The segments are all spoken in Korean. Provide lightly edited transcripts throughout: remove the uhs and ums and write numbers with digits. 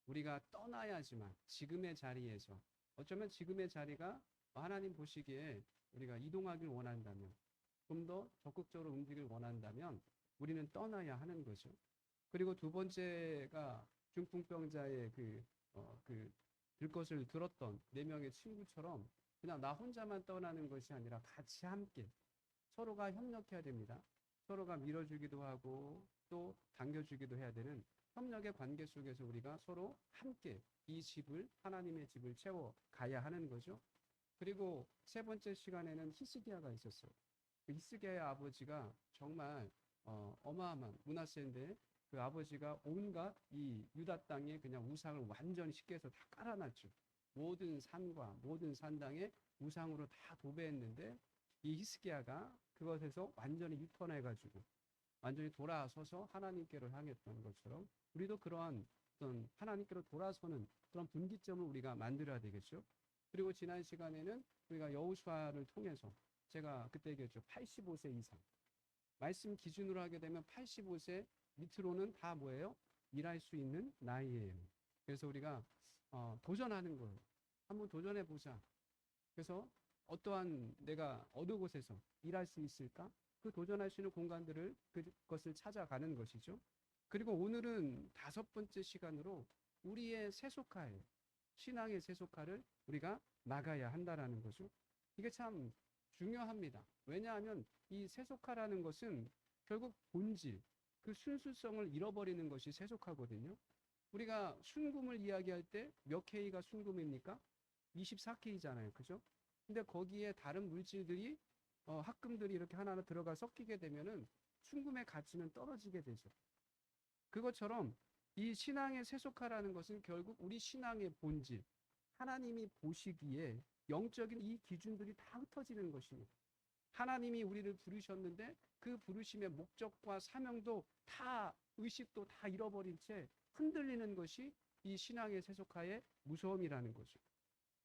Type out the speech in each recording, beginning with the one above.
우리가 떠나야지만 지금의 자리에서 어쩌면 지금의 자리가 하나님 보시기에 우리가 이동하길 원한다면 좀 더 적극적으로 움직이길 원한다면 우리는 떠나야 하는 거죠. 그리고 두 번째가 중풍병자의 들것을 들었던 네 명의 친구처럼 그냥 나 혼자만 떠나는 것이 아니라 같이 함께 서로가 협력해야 됩니다. 서로가 밀어주기도 하고 또 당겨주기도 해야 되는 협력의 관계 속에서 우리가 서로 함께 이 집을 하나님의 집을 채워 가야 하는 거죠. 그리고 세 번째 시간에는 히스기야가 있었어요. 그 히스기야의 아버지가 정말 어마어마한 문하세인데 그 아버지가 온갖 이 유다 땅에 그냥 우상을 완전히 쉽게 해서 다 깔아놨죠. 모든 산과 모든 산당에 우상으로 다 도배했는데 이 히스기야가 그것에서 완전히 유턴해가지고 완전히 돌아서서 하나님께로 향했던 것처럼 우리도 그러한 어떤 하나님께로 돌아서는 그런 분기점을 우리가 만들어야 되겠죠. 그리고 지난 시간에는 우리가 여호수아를 통해서 제가 그때 얘기했죠. 85세 이상. 말씀 기준으로 하게 되면 85세 밑으로는 다 뭐예요? 일할 수 있는 나이예요. 그래서 우리가 도전하는 거예요. 한번 도전해 보자. 그래서 어떠한 내가 어느 곳에서 일할 수 있을까? 그 도전할 수 있는 공간들을 그것을 찾아가는 것이죠. 그리고 오늘은 다섯 번째 시간으로 우리의 세속화예요. 신앙의 세속화를 우리가 막아야 한다라는 거죠. 이게 참 중요합니다. 왜냐하면 이 세속화라는 것은 결국 본질, 그 순수성을 잃어버리는 것이 세속화거든요. 우리가 순금을 이야기할 때 몇 K가 순금입니까? 24K잖아요. 그죠? 근데 거기에 다른 물질들이 합금들이 이렇게 하나하나 들어가 섞이게 되면은 순금의 가치는 떨어지게 되죠. 그것처럼 이 신앙의 세속화라는 것은 결국 우리 신앙의 본질, 하나님이 보시기에 영적인 이 기준들이 다 흩어지는 것입니다. 하나님이 우리를 부르셨는데 그 부르심의 목적과 사명도 다 의식도 다 잃어버린 채 흔들리는 것이 이 신앙의 세속화의 무서움이라는 거죠.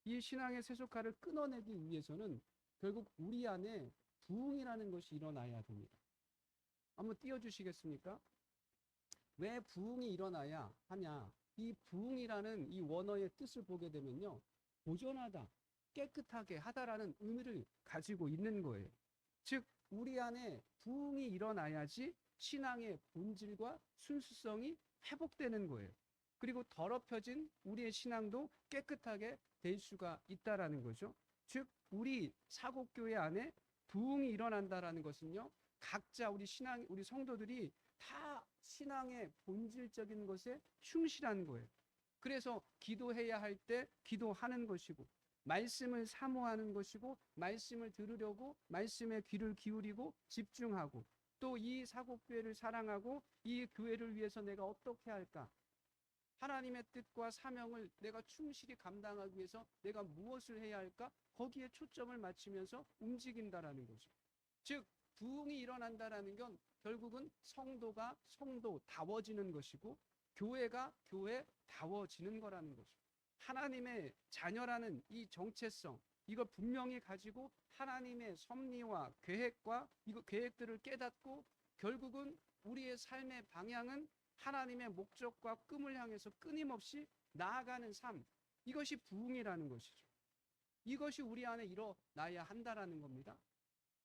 이 신앙의 세속화를 끊어내기 위해서는 결국 우리 안에 부흥이라는 것이 일어나야 됩니다. 한번 띄워주시겠습니까? 왜 부흥이 일어나야 하냐? 이 부흥이라는 이 원어의 뜻을 보게 되면요. 보존하다, 깨끗하게 하다라는 의미를 가지고 있는 거예요. 즉, 우리 안에 부흥이 일어나야지 신앙의 본질과 순수성이 회복되는 거예요. 그리고 더럽혀진 우리의 신앙도 깨끗하게 될 수가 있다라는 거죠. 즉, 우리 사곡교회 안에 부흥이 일어난다라는 것은요. 각자 우리 성도들이 다 신앙의 본질적인 것에 충실한 거예요. 그래서 기도해야 할 때 기도하는 것이고 말씀을 사모하는 것이고 말씀을 들으려고 말씀에 귀를 기울이고 집중하고 또 이 사곡교회를 사랑하고 이 교회를 위해서 내가 어떻게 할까? 하나님의 뜻과 사명을 내가 충실히 감당하기 위해서 내가 무엇을 해야 할까? 거기에 초점을 맞추면서 움직인다라는 거죠. 즉 부흥이 일어난다라는 건 결국은 성도가 성도다워지는 것이고 교회가 교회다워지는 거라는 거죠. 하나님의 자녀라는 이 정체성 이걸 분명히 가지고 하나님의 섭리와 계획과 이거 계획들을 깨닫고 결국은 우리의 삶의 방향은 하나님의 목적과 꿈을 향해서 끊임없이 나아가는 삶 이것이 부흥이라는 것이죠. 이것이 우리 안에 일어나야 한다라는 겁니다.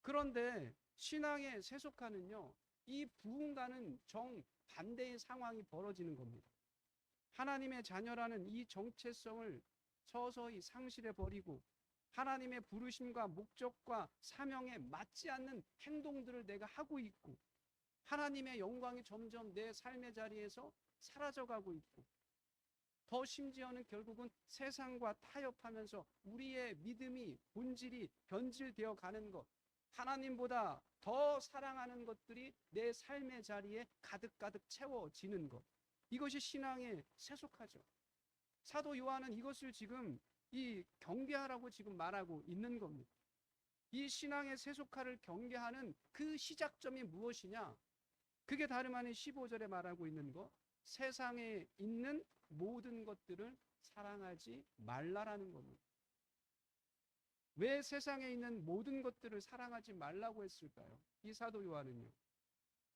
그런데 신앙의 세속화는요. 이 부흥과는 정반대의 상황이 벌어지는 겁니다. 하나님의 자녀라는 이 정체성을 서서히 상실해 버리고 하나님의 부르심과 목적과 사명에 맞지 않는 행동들을 내가 하고 있고 하나님의 영광이 점점 내 삶의 자리에서 사라져가고 있고 더 심지어는 결국은 세상과 타협하면서 우리의 믿음이 본질이 변질되어 가는 것 하나님보다 더 사랑하는 것들이 내 삶의 자리에 가득가득 채워지는 것 이것이 신앙의 세속화죠. 사도 요한은 이것을 지금 이 경계하라고 지금 말하고 있는 겁니다. 이 신앙의 세속화를 경계하는 그 시작점이 무엇이냐? 그게 다름 아닌 15절에 말하고 있는 것 세상에 있는 모든 것들을 사랑하지 말라라는 겁니다. 왜 세상에 있는 모든 것들을 사랑하지 말라고 했을까요? 이 사도 요한은요.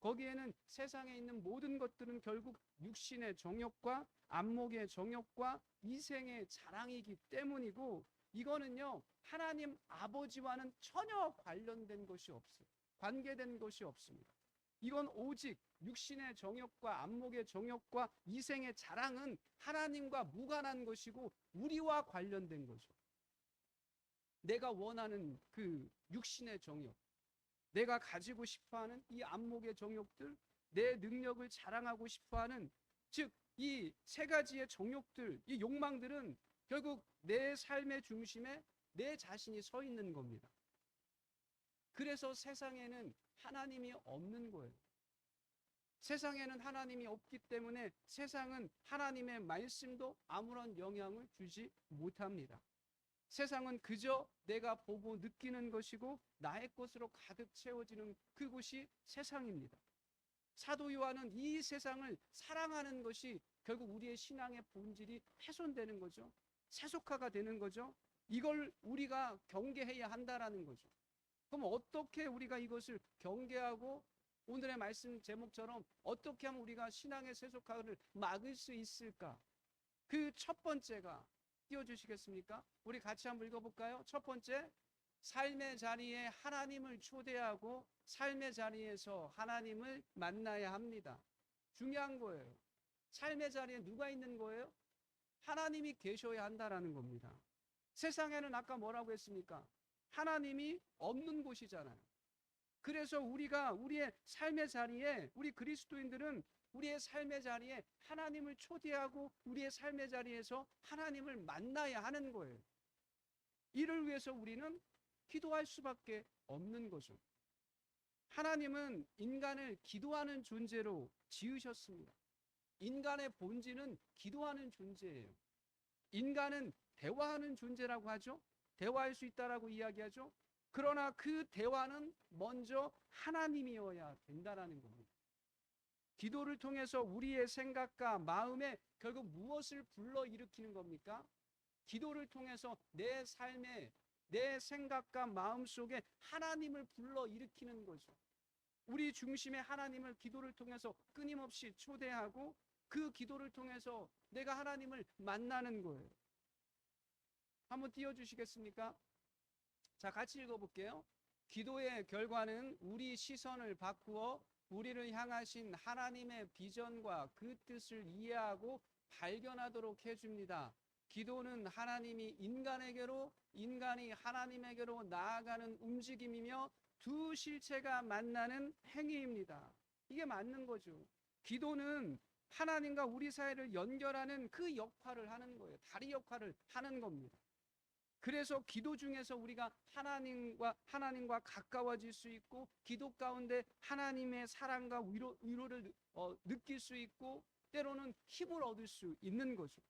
거기에는 세상에 있는 모든 것들은 결국 육신의 정욕과 안목의 정욕과 이생의 자랑이기 때문이고, 이거는요 하나님 아버지와는 전혀 관련된 것이 없어요. 관계된 것이 없습니다. 이건 오직 육신의 정욕과 안목의 정욕과 이생의 자랑은 하나님과 무관한 것이고 우리와 관련된 거죠. 내가 원하는 그 육신의 정욕, 내가 가지고 싶어하는 이 안목의 정욕들, 내 능력을 자랑하고 싶어하는, 즉 이 세 가지의 정욕들, 이 욕망들은 결국 내 삶의 중심에 내 자신이 서 있는 겁니다. 그래서 세상에는 하나님이 없는 거예요. 세상에는 하나님이 없기 때문에 세상은 하나님의 말씀도 아무런 영향을 주지 못합니다. 세상은 그저 내가 보고 느끼는 것이고 나의 것으로 가득 채워지는 그곳이 세상입니다. 사도 요한은 이 세상을 사랑하는 것이 결국 우리의 신앙의 본질이 훼손되는 거죠. 세속화가 되는 거죠. 이걸 우리가 경계해야 한다라는 거죠. 그럼 어떻게 우리가 이것을 경계하고 오늘의 말씀 제목처럼 어떻게 하면 우리가 신앙의 세속화를 막을 수 있을까? 그 첫 번째가, 띄워주시겠습니까? 우리 같이 한번 읽어볼까요? 첫 번째, 삶의 자리에 하나님을 초대하고 삶의 자리에서 하나님을 만나야 합니다. 중요한 거예요. 삶의 자리에 누가 있는 거예요? 하나님이 계셔야 한다라는 겁니다. 세상에는 아까 뭐라고 했습니까? 하나님이 없는 곳이잖아요. 그래서 우리가 우리의 삶의 자리에, 우리 그리스도인들은 우리의 삶의 자리에 하나님을 초대하고 우리의 삶의 자리에서 하나님을 만나야 하는 거예요. 이를 위해서 우리는 기도할 수밖에 없는 거죠. 하나님은 인간을 기도하는 존재로 지으셨습니다. 인간의 본질은 기도하는 존재예요. 인간은 대화하는 존재라고 하죠. 대화할 수 있다라고 이야기하죠. 그러나 그 대화는 먼저 하나님이어야 된다라는 겁니다. 기도를 통해서 우리의 생각과 마음에 결국 무엇을 불러일으키는 겁니까? 기도를 통해서 내 삶에, 내 생각과 마음 속에 하나님을 불러일으키는 거죠. 우리 중심에 하나님을 기도를 통해서 끊임없이 초대하고 그 기도를 통해서 내가 하나님을 만나는 거예요. 한번 띄워주시겠습니까? 자, 같이 읽어볼게요. 기도의 결과는 우리 시선을 바꾸어 우리를 향하신 하나님의 비전과 그 뜻을 이해하고 발견하도록 해줍니다. 기도는 하나님이 인간에게로, 인간이 하나님에게로 나아가는 움직임이며 두 실체가 만나는 행위입니다. 이게 맞는 거죠. 기도는 하나님과 우리 사이를 연결하는 그 역할을 하는 거예요. 다리 역할을 하는 겁니다. 그래서 기도 중에서 우리가 하나님과 가까워질 수 있고, 기도 가운데 하나님의 사랑과 위로를 느낄 수 있고, 때로는 힘을 얻을 수 있는 거죠.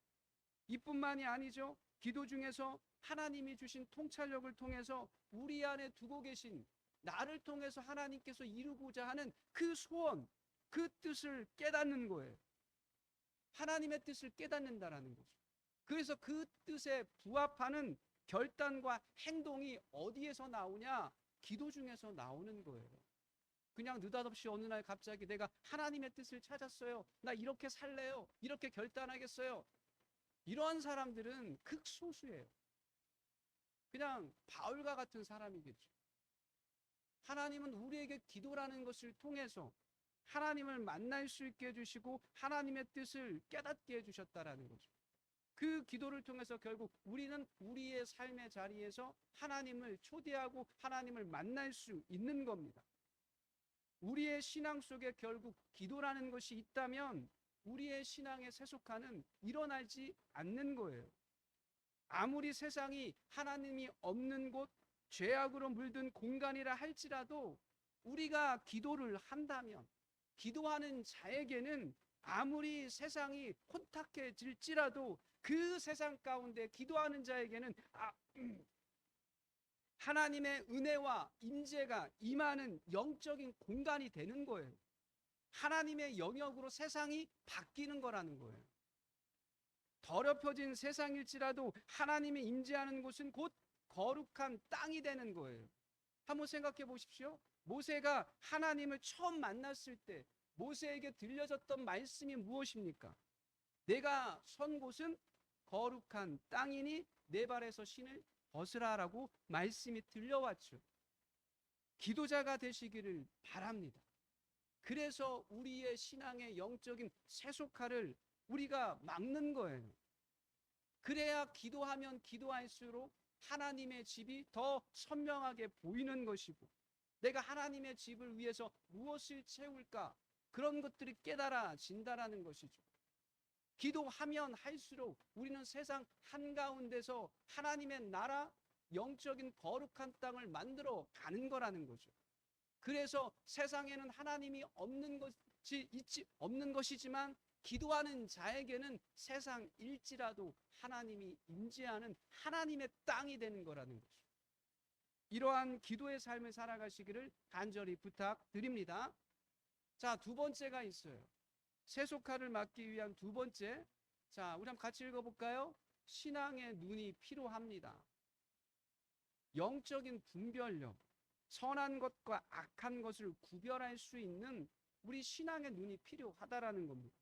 이뿐만이 아니죠. 기도 중에서 하나님이 주신 통찰력을 통해서 우리 안에 두고 계신, 나를 통해서 하나님께서 이루고자 하는 그 소원, 그 뜻을 깨닫는 거예요. 하나님의 뜻을 깨닫는다라는 거죠. 그래서 그 뜻에 부합하는 결단과 행동이 어디에서 나오냐? 기도 중에서 나오는 거예요. 그냥 느닷없이 어느 날 갑자기 내가 하나님의 뜻을 찾았어요. 나 이렇게 살래요. 이렇게 결단하겠어요. 이러한 사람들은 극소수예요. 그냥 바울과 같은 사람이겠죠. 하나님은 우리에게 기도라는 것을 통해서 하나님을 만날 수 있게 해주시고 하나님의 뜻을 깨닫게 해주셨다라는 거죠. 그 기도를 통해서 결국 우리는 우리의 삶의 자리에서 하나님을 초대하고 하나님을 만날 수 있는 겁니다. 우리의 신앙 속에 결국 기도라는 것이 있다면 우리의 신앙의 세속화는 일어나지 않는 거예요. 아무리 세상이 하나님이 없는 곳, 죄악으로 물든 공간이라 할지라도 우리가 기도를 한다면, 기도하는 자에게는 아무리 세상이 혼탁해질지라도 그 세상 가운데 기도하는 자에게는 하나님의 은혜와 임재가 임하는 영적인 공간이 되는 거예요. 하나님의 영역으로 세상이 바뀌는 거라는 거예요. 더럽혀진 세상일지라도 하나님이 임재하는 곳은 곧 거룩한 땅이 되는 거예요. 한번 생각해 보십시오. 모세가 하나님을 처음 만났을 때 모세에게 들려졌던 말씀이 무엇입니까? 내가 선 곳은 거룩한 땅이니 내 발에서 신을 벗으라라고 말씀이 들려왔죠. 기도자가 되시기를 바랍니다. 그래서 우리의 신앙의 영적인 세속화를 우리가 막는 거예요. 그래야 기도하면 기도할수록 하나님의 집이 더 선명하게 보이는 것이고, 내가 하나님의 집을 위해서 무엇을 채울까, 그런 것들이 깨달아진다라는 것이죠. 기도하면 할수록 우리는 세상 한가운데서 하나님의 나라, 영적인 거룩한 땅을 만들어 가는 거라는 거죠. 그래서 세상에는 하나님이 없는 것이지만 기도하는 자에게는 세상일지라도 하나님이 임재하는 하나님의 땅이 되는 거라는 거죠. 이러한 기도의 삶을 살아가시기를 간절히 부탁드립니다. 자, 두 번째가 있어요. 세속화를 막기 위한 두 번째. 자, 우리 한번 같이 읽어볼까요? 신앙의 눈이 필요합니다. 영적인 분별력, 선한 것과 악한 것을 구별할 수 있는 우리 신앙의 눈이 필요하다라는 겁니다.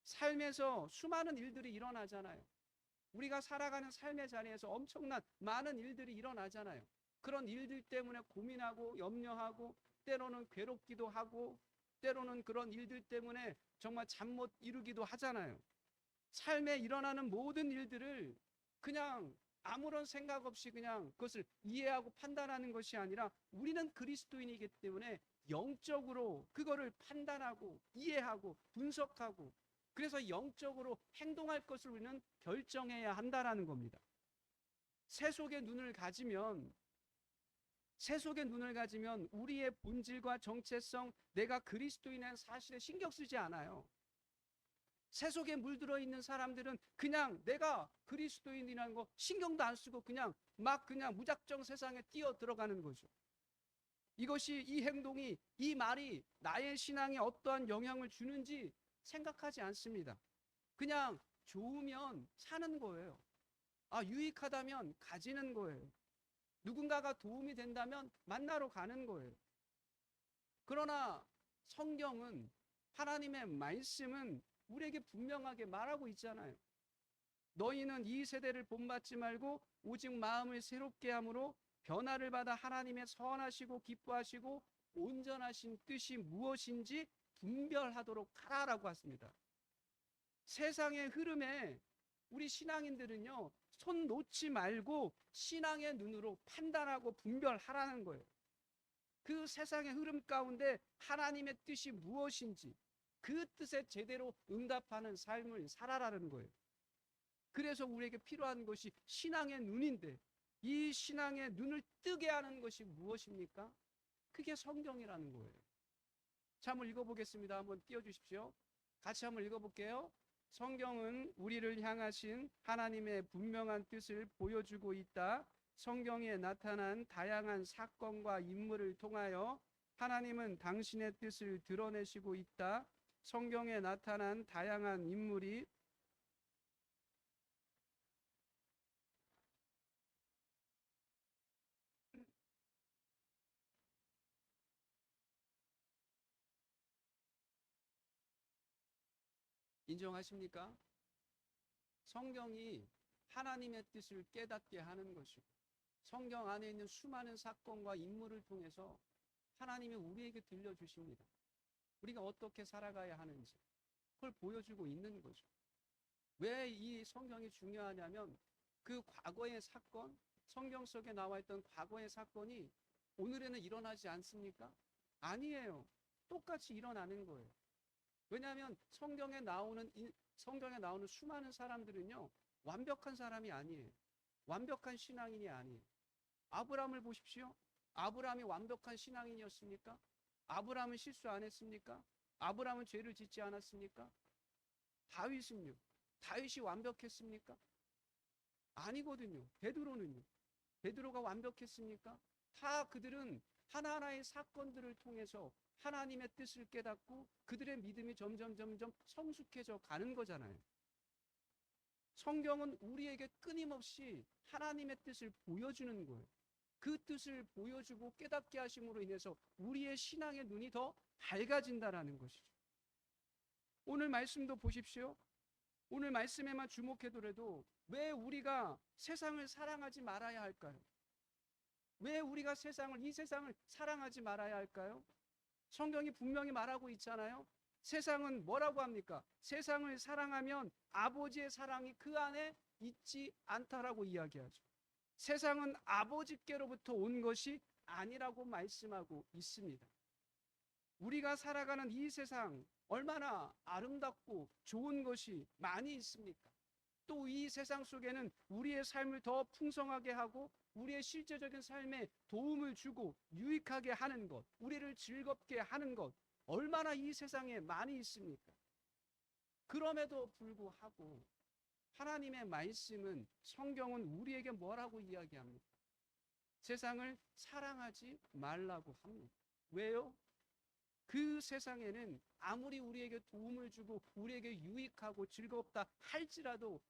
삶에서 수많은 일들이 일어나잖아요. 우리가 살아가는 삶의 자리에서 엄청난 많은 일들이 일어나잖아요. 그런 일들 때문에 고민하고 염려하고 때로는 괴롭기도 하고 때로는 그런 일들 때문에 정말 잠 못 이루기도 하잖아요. 삶에 일어나는 모든 일들을 그냥 아무런 생각 없이 그냥 그것을 이해하고 판단하는 것이 아니라 우리는 그리스도인이기 때문에 영적으로 그거를 판단하고 이해하고 분석하고 그래서 영적으로 행동할 것을 우리는 결정해야 한다라는 겁니다. 세속의 눈을 가지면 우리의 본질과 정체성, 내가 그리스도인의 사실에 신경 쓰지 않아요. 세속에 물들어 있는 사람들은 그냥 내가 그리스도인이라는 거 신경도 안 쓰고 그냥 무작정 세상에 뛰어 들어가는 거죠. 이 행동이, 이 말이 나의 신앙에 어떠한 영향을 주는지 생각하지 않습니다. 그냥 좋으면 사는 거예요. 유익하다면 가지는 거예요. 누군가가 도움이 된다면 만나러 가는 거예요. 그러나 성경은, 하나님의 말씀은 우리에게 분명하게 말하고 있잖아요. 너희는 이 세대를 본받지 말고 오직 마음을 새롭게 함으로 변화를 받아 하나님의 선하시고 기뻐하시고 온전하신 뜻이 무엇인지 분별하도록 하라라고 하십니다. 세상의 흐름에 우리 신앙인들은요, 손 놓지 말고 신앙의 눈으로 판단하고 분별하라는 거예요. 그 세상의 흐름 가운데 하나님의 뜻이 무엇인지 그 뜻에 제대로 응답하는 삶을 살아라는 거예요. 그래서 우리에게 필요한 것이 신앙의 눈인데, 이 신앙의 눈을 뜨게 하는 것이 무엇입니까? 그게 성경이라는 거예요. 자, 한번 읽어보겠습니다. 한번 띄워주십시오. 같이 한번 읽어볼게요. 성경은 우리를 향하신 하나님의 분명한 뜻을 보여주고 있다. 성경에 나타난 다양한 사건과 인물을 통하여 하나님은 당신의 뜻을 드러내시고 있다. 성경에 나타난 다양한 인물이 인정하십니까? 성경이 하나님의 뜻을 깨닫게 하는 것이고, 성경 안에 있는 수많은 사건과 인물을 통해서 하나님이 우리에게 들려주십니다. 우리가 어떻게 살아가야 하는지 그걸 보여주고 있는 거죠. 왜 이 성경이 중요하냐면 그 과거의 사건, 성경 속에 나와 있던 과거의 사건이 오늘에는 일어나지 않습니까? 아니에요. 똑같이 일어나는 거예요. 왜냐하면 성경에 나오는 수많은 사람들은요, 완벽한 사람이 아니에요. 완벽한 신앙인이 아니에요. 아브라함을 보십시오. 아브라함이 완벽한 신앙인이었습니까? 아브라함은 실수 안 했습니까? 아브라함은 죄를 짓지 않았습니까? 다윗은요? 다윗이 완벽했습니까? 아니거든요. 베드로는요? 베드로가 완벽했습니까? 다 그들은 하나하나의 사건들을 통해서 하나님의 뜻을 깨닫고 그들의 믿음이 점점 성숙해져 가는 거잖아요. 성경은 우리에게 끊임없이 하나님의 뜻을 보여주는 거예요. 그 뜻을 보여주고 깨닫게 하심으로 인해서 우리의 신앙의 눈이 더 밝아진다라는 것이죠. 오늘 말씀도 보십시오. 오늘 말씀에만 주목해더라도 왜 우리가 세상을 사랑하지 말아야 할까요? 왜 우리가 이 세상을 사랑하지 말아야 할까요? 성경이 분명히 말하고 있잖아요. 세상은 뭐라고 합니까? 세상을 사랑하면 아버지의 사랑이 그 안에 있지 않다라고 이야기하죠. 세상은 아버지께로부터 온 것이 아니라고 말씀하고 있습니다. 우리가 살아가는 이 세상 얼마나 아름답고 좋은 것이 많이 있습니까? 또 이 세상 속에는 우리의 삶을 더 풍성하게 하고 우리의 실제적인 삶에 도움을 주고 유익하게 하는 것, 우리를 즐겁게 하는 것 얼마나 이 세상에 많이 있습니까? 그럼에도 불구하고 하나님의 말씀은, 성경은 우리에게 뭐라고 이야기합니까? 세상을 사랑하지 말라고 합니다. 왜요? 그 세상에는 아무리 우리에게 도움을 주고 우리에게 유익하고 즐겁다 할지라도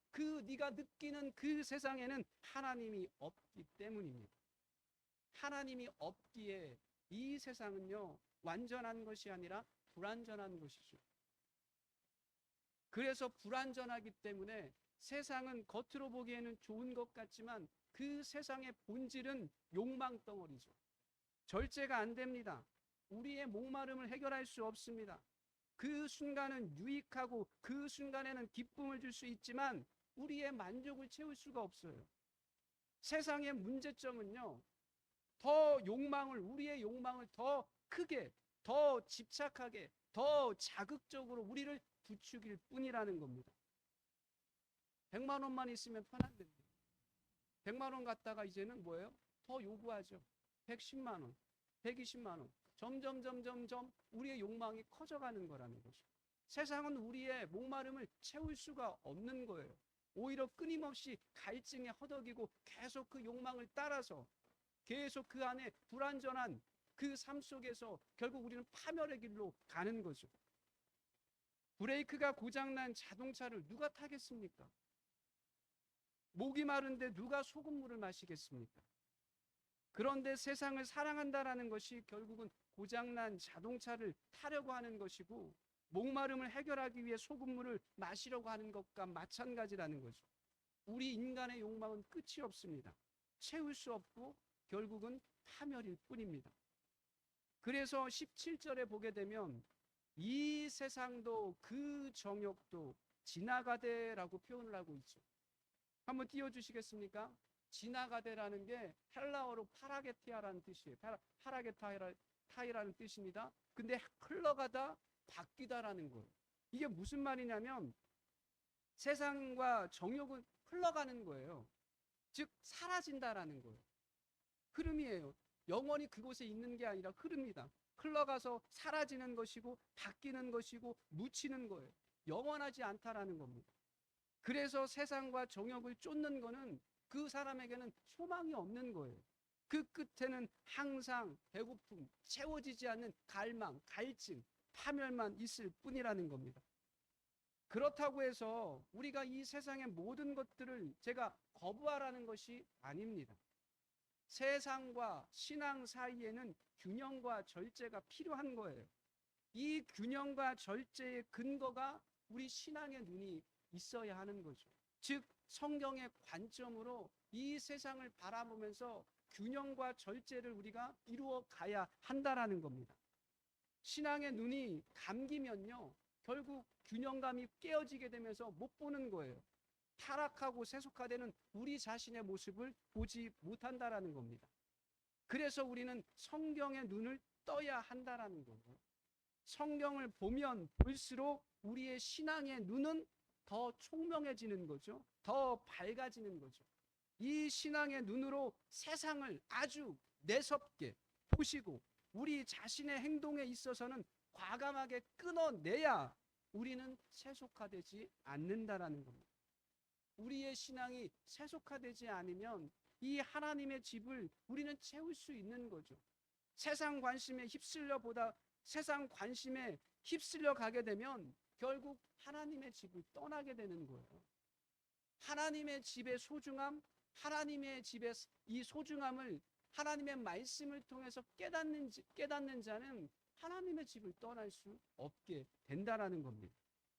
네가 느끼는 그 세상에는 하나님이 없기 때문입니다. 하나님이 없기에 이 세상은요, 완전한 것이 아니라 불완전한 것이죠. 그래서 불완전하기 때문에 세상은 겉으로 보기에는 좋은 것 같지만 그 세상의 본질은 욕망 덩어리죠. 절제가 안 됩니다. 우리의 목마름을 해결할 수 없습니다. 그 순간은 유익하고 그 순간에는 기쁨을 줄 수 있지만 우리의 만족을 채울 수가 없어요. 세상의 문제점은요, 우리의 욕망을 더 크게, 더 집착하게, 더 자극적으로 우리를 부추길 뿐이라는 겁니다. 100만 원만 있으면 편한데 100만 원 갖다가 이제는 뭐예요? 더 요구하죠. 110만 원, 120만 원. 점점 우리의 욕망이 커져가는 거라는 거죠. 세상은 우리의 목마름을 채울 수가 없는 거예요. 오히려 끊임없이 갈증에 허덕이고 계속 그 욕망을 따라서 계속 그 안에 불완전한 그 삶 속에서 결국 우리는 파멸의 길로 가는 거죠. 브레이크가 고장난 자동차를 누가 타겠습니까? 목이 마른데 누가 소금물을 마시겠습니까? 그런데 세상을 사랑한다라는 것이 결국은 고장난 자동차를 타려고 하는 것이고 목마름을 해결하기 위해 소금물을 마시려고 하는 것과 마찬가지라는 거죠. 우리 인간의 욕망은 끝이 없습니다. 채울 수 없고 결국은 파멸일 뿐입니다. 그래서 17절에 보게 되면 이 세상도 그 정욕도 지나가되라고 표현을 하고 있죠. 한번 띄워주시겠습니까? 지나가되라는 게 헬라어로 파라게티아라는 뜻이에요. 파라게타이라는 뜻입니다. 근데 흘러가다, 바뀌다라는 거예요. 이게 무슨 말이냐면 세상과 정욕은 흘러가는 거예요. 즉 사라진다라는 거예요. 흐름이에요. 영원히 그곳에 있는 게 아니라 흐릅니다. 흘러가서 사라지는 것이고 바뀌는 것이고 묻히는 거예요. 영원하지 않다라는 겁니다. 그래서 세상과 정욕을 쫓는 거는 그 사람에게는 소망이 없는 거예요. 그 끝에는 항상 배고픔, 채워지지 않는 갈망, 갈증, 파멸만 있을 뿐이라는 겁니다. 그렇다고 해서 우리가 이 세상의 모든 것들을 제가 거부하라는 것이 아닙니다. 세상과 신앙 사이에는 균형과 절제가 필요한 거예요. 이 균형과 절제의 근거가 우리 신앙의 눈이 있어야 하는 거죠. 즉 성경의 관점으로 이 세상을 바라보면서 균형과 절제를 우리가 이루어 가야 한다라는 겁니다. 신앙의 눈이 감기면요, 결국 균형감이 깨어지게 되면서 못 보는 거예요. 타락하고 세속화되는 우리 자신의 모습을 보지 못한다라는 겁니다. 그래서 우리는 성경의 눈을 떠야 한다라는 거예요. 성경을 보면 볼수록 우리의 신앙의 눈은 더 총명해지는 거죠. 더 밝아지는 거죠. 이 신앙의 눈으로 세상을 아주 매섭게 보시고 우리 자신의 행동에 있어서는 과감하게 끊어내야 우리는 세속화되지 않는다라는 겁니다. 우리의 신앙이 세속화되지 않으면 이 하나님의 집을 우리는 채울 수 있는 거죠. 세상 관심에 휩쓸려 가게 되면 결국 하나님의 집을 떠나게 되는 거예요. 하나님의 집의 소중함, 하나님의 집의 이 소중함을 하나님의 말씀을 통해서 깨닫는 자는 하나님의 집을 떠날 수 없게 된다라는 겁니다.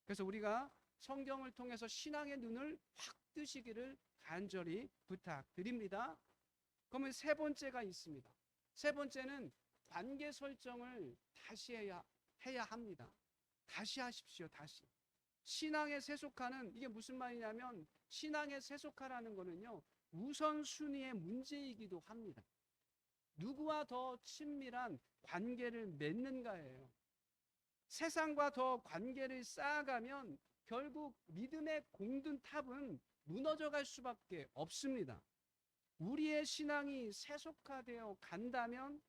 그래서 우리가 성경을 통해서 신앙의 눈을 확 뜨시기를 간절히 부탁드립니다. 그러면 세 번째가 있습니다. 세 번째는 관계 설정을 다시 해야 합니다. 다시 하십시오. 다시. 신앙의 세속화는 이게 무슨 말이냐면, 신앙의 세속화라는 거는요, 우선순위의 문제이기도 합니다. 누구와 더 친밀한 관계를 맺는가예요. 세상과 더 관계를 쌓아가면 결국 믿음의 공든탑은 무너져갈 수밖에 없습니다. 우리의 신앙이 세속화되어 간다면,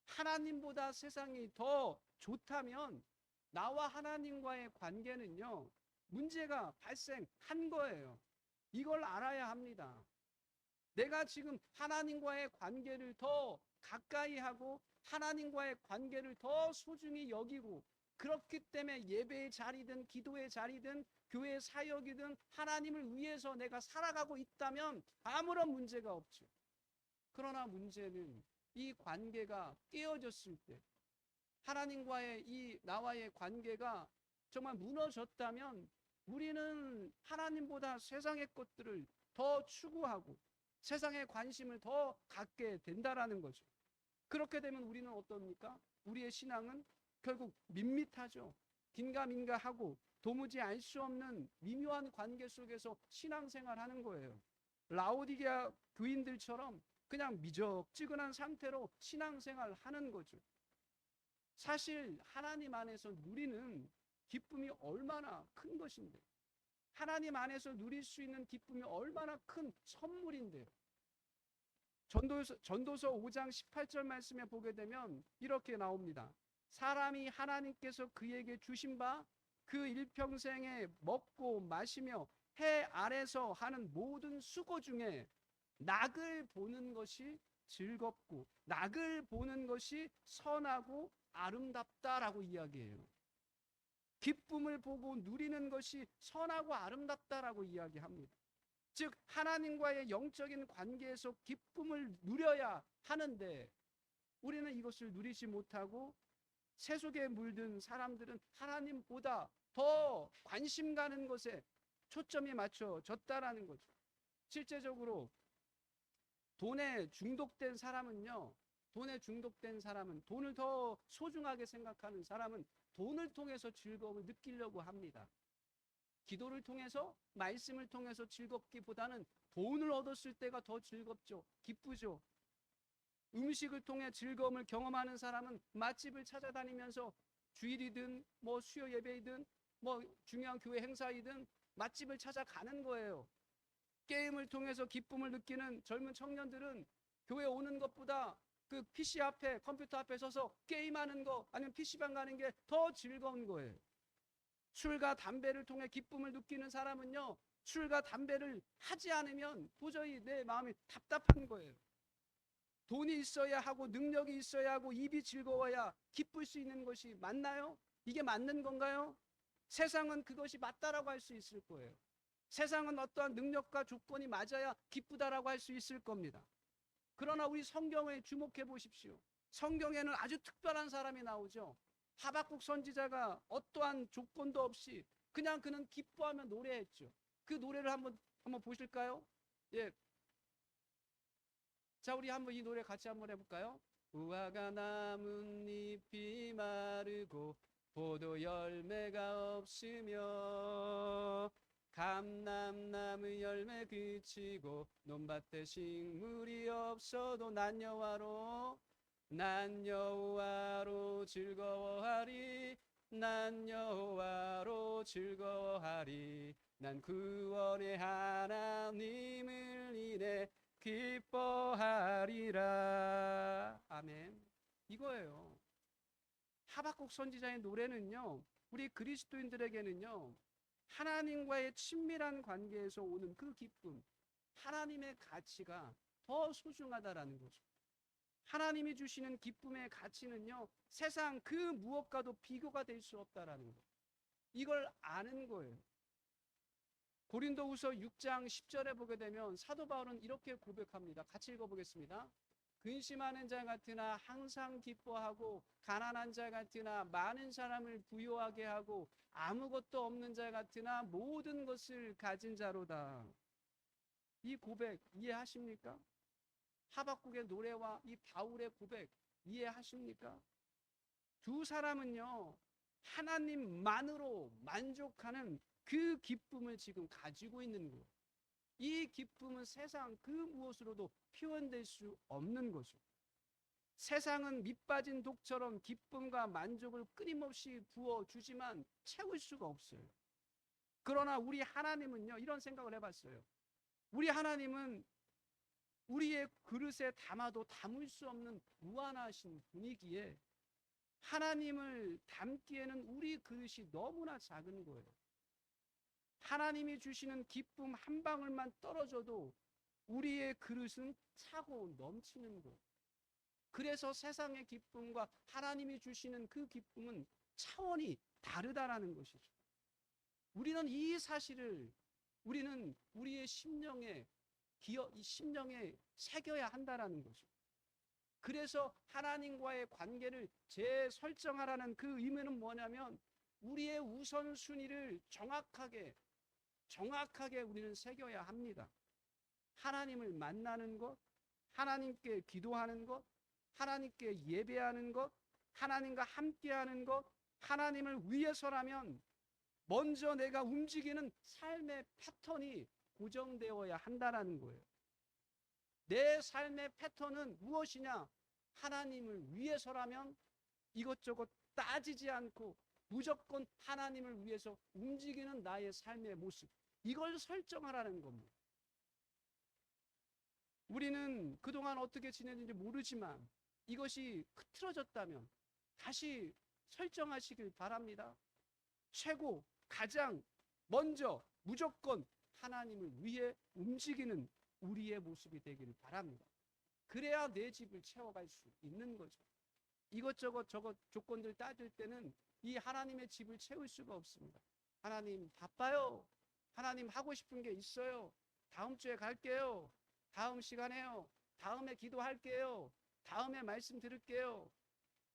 하나님보다 세상이 더 좋다면 나와 하나님과의 관계는요, 문제가 발생한 거예요. 이걸 알아야 합니다. 내가 지금 하나님과의 관계를 더 가까이 하고 하나님과의 관계를 더 소중히 여기고, 그렇기 때문에 예배의 자리든 기도의 자리든 교회 사역이든 하나님을 위해서 내가 살아가고 있다면 아무런 문제가 없죠. 그러나 문제는 이 관계가 깨어졌을 때, 하나님과의 이 나와의 관계가 정말 무너졌다면 우리는 하나님보다 세상의 것들을 더 추구하고 세상의 관심을 더 갖게 된다라는 거죠. 그렇게 되면 우리는 어떻습니까? 우리의 신앙은 결국 밋밋하죠. 긴가민가하고 도무지 알 수 없는 미묘한 관계 속에서 신앙생활하는 거예요. 라오디게아 교인들처럼 그냥 미적지근한 상태로 신앙생활하는 거죠. 사실 하나님 안에서 누리는 기쁨이 얼마나 큰 것인데, 하나님 안에서 누릴 수 있는 기쁨이 얼마나 큰 선물인데요. 전도서 5장 18절 말씀에 보게 되면 이렇게 나옵니다. 사람이 하나님께서 그에게 주신 바 그 일평생에 먹고 마시며 해 아래서 하는 모든 수고 중에 낙을 보는 것이 즐겁고 낙을 보는 것이 선하고 아름답다라고 이야기해요. 기쁨을 보고 누리는 것이 선하고 아름답다라고 이야기합니다. 즉 하나님과의 영적인 관계에서 기쁨을 누려야 하는데, 우리는 이것을 누리지 못하고 세속에 물든 사람들은 하나님보다 더 관심 가는 것에 초점이 맞춰졌다라는 거죠. 실제적으로 돈에 중독된 사람은요, 돈을 더 소중하게 생각하는 사람은 돈을 통해서 즐거움을 느끼려고 합니다. 기도를 통해서, 말씀을 통해서 즐겁기보다는 돈을 얻었을 때가 더 즐겁죠. 기쁘죠. 음식을 통해 즐거움을 경험하는 사람은 맛집을 찾아다니면서 주일이든 뭐 수요 예배이든 뭐 중요한 교회 행사이든 맛집을 찾아가는 거예요. 게임을 통해서 기쁨을 느끼는 젊은 청년들은 교회 오는 것보다 그 PC 앞에, 컴퓨터 앞에 서서 게임하는 거, 아니면 PC방 가는 게 더 즐거운 거예요. 술과 담배를 통해 기쁨을 느끼는 사람은요, 술과 담배를 하지 않으면 도저히 내 마음이 답답한 거예요. 돈이 있어야 하고 능력이 있어야 하고 입이 즐거워야 기쁠 수 있는 것이 맞나요? 이게 맞는 건가요? 세상은 그것이 맞다라고 할 수 있을 거예요. 세상은 어떠한 능력과 조건이 맞아야 기쁘다라고 할 수 있을 겁니다. 그러나 우리 성경에 주목해 보십시오. 성경에는 아주 특별한 사람이 나오죠. 하박국 선지자가 어떠한 조건도 없이 그냥 그는 기뻐하며 노래했죠. 그 노래를 한번 보실까요? 예. 자, 우리 한번 이 노래 같이 한번 해볼까요? 우화가 나뭇잎이 마르고 포도 열매가 없으며 감람나무 열매 그치고 논밭에 식물이 없어도 난 여호와로 즐거워하리. 난 여호와로 즐거워하리. 난 구원의 하나님을 인해 기뻐하리라. 아멘. 이거예요. 하박국 선지자의 노래는요, 우리 그리스도인들에게는요, 하나님과의 친밀한 관계에서 오는 그 기쁨, 하나님의 가치가 더 소중하다라는 거죠. 하나님이 주시는 기쁨의 가치는요, 세상 그 무엇과도 비교가 될 수 없다라는 거. 이걸 아는 거예요. 고린도후서 6장 10절에 보게 되면 사도 바울은 이렇게 고백합니다. 같이 읽어보겠습니다. 근심하는 자 같으나 항상 기뻐하고 가난한 자 같으나 많은 사람을 부유하게 하고 아무것도 없는 자 같으나 모든 것을 가진 자로다. 이 고백 이해하십니까? 하박국의 노래와 이 바울의 고백 이해하십니까? 두 사람은요, 하나님만으로 만족하는 그 기쁨을 지금 가지고 있는 거예요. 이 기쁨은 세상 그 무엇으로도 표현될 수 없는 거죠. 세상은 밑빠진 독처럼 기쁨과 만족을 끊임없이 부어주지만 채울 수가 없어요. 그러나 우리 하나님은요, 이런 생각을 해봤어요. 우리 하나님은 우리의 그릇에 담아도 담을 수 없는 무한하신 분이기에 하나님을 담기에는 우리 그릇이 너무나 작은 거예요. 하나님이 주시는 기쁨 한 방울만 떨어져도 우리의 그릇은 차고 넘치는 것. 그래서 세상의 기쁨과 하나님이 주시는 그 기쁨은 차원이 다르다라는 것이죠. 우리는 이 사실을 우리는 우리의 심령에 새겨야 한다라는 거죠. 그래서 하나님과의 관계를 재설정하라는 그 의미는 뭐냐면 우리의 우선순위를 정확하게 우리는 새겨야 합니다. 하나님을 만나는 것, 하나님께 기도하는 것, 하나님께 예배하는 것, 하나님과 함께하는 것, 하나님을 위해서라면 먼저 내가 움직이는 삶의 패턴이 고정되어야 한다는 거예요. 내 삶의 패턴은 무엇이냐? 하나님을 위해서라면 이것저것 따지지 않고 무조건 하나님을 위해서 움직이는 나의 삶의 모습, 이걸 설정하라는 겁니다. 우리는 그동안 어떻게 지냈는지 모르지만 이것이 흐트러졌다면 다시 설정하시길 바랍니다. 최고, 가장 먼저 무조건 하나님을 위해 움직이는 우리의 모습이 되기를 바랍니다. 그래야 내 집을 채워갈 수 있는 거죠. 이것저것 저것 조건들 따질 때는 이 하나님의 집을 채울 수가 없습니다. 하나님 바빠요. 하나님 하고 싶은 게 있어요. 다음 주에 갈게요. 다음 시간에요. 다음에 기도할게요. 다음에 말씀 들을게요.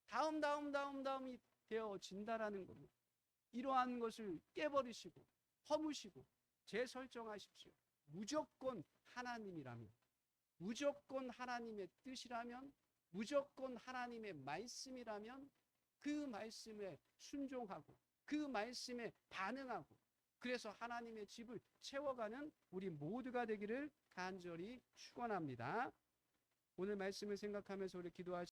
다음이 되어진다라는 겁니다. 이러한 것을 깨버리시고 허무시고 재설정하십시오. 무조건 하나님이라면, 무조건 하나님의 뜻이라면, 무조건 하나님의 말씀이라면 그 말씀에 순종하고 그 말씀에 반응하고 그래서 하나님의 집을 채워가는 우리 모두가 되기를 간절히 축원합니다. 오늘 말씀을 생각하면서 우리 기도하시겠습니다.